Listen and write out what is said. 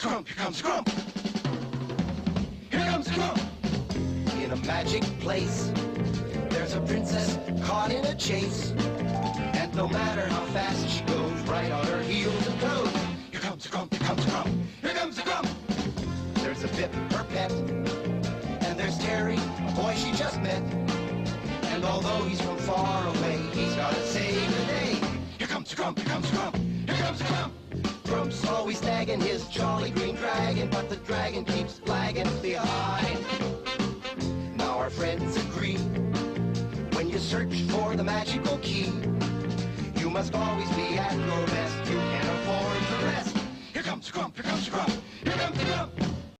Grump, here comes Grump. Here comes Grump. In a magic place, there's a princess caught in a chase. And no matter how fast she goes, right on her heels and toes. Here comes Grump, here comes Grump. Here comes Grump. There's a Pip, her pet. And there's Terry, a boy she just met. And although he's from far away, he's gotta save the day. Here comes Grump, here comes Grump. Here comes Grump. Grump's always nagging his jolly green dragon, but the dragon keeps lagging behind. Now our friends agree, when you search for the magical key, you must always be at your best. You can't afford to rest. Here comes Grump, here comes Grump.